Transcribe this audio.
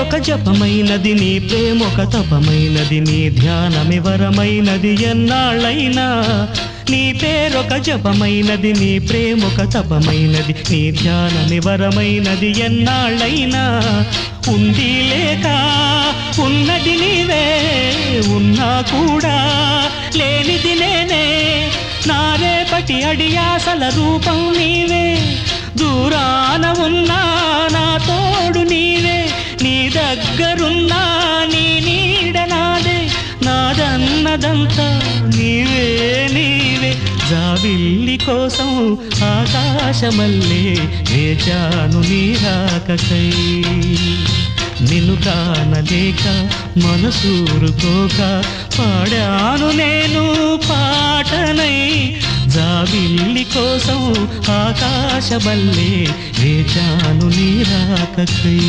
పేరొక జపమైనది నీ ప్రేమొక తపమైనది నీ ధ్యానమి వరమైనది ఎన్నాళ్ళైనా నీ పేరొక జపమైనది నీ ప్రేమొక తపమైనది నీ ధ్యానమి వరమైనది ఎన్నాళ్ళైనా ఉంది లేక ఉన్నది నీవే ఉన్నా కూడా లేనిది నేనే నా రేపటి అడియాసల రూపం నీవే దూరాన ఉన్నా నా తోడు నీవే నీ దగ్గరున్నా నీ నీడ నాదే నాదన్నదంతా నీవే నీవే జాబిల్లి కోసం ఆకాశమల్లే వేచాను నీ రాకకై నిన్ను కానలేక మనసూరుకోక పాడాను నేను పాటనై జాబిల్లి కోసం ఆకాశమల్లే వేచాను నీ రాకకై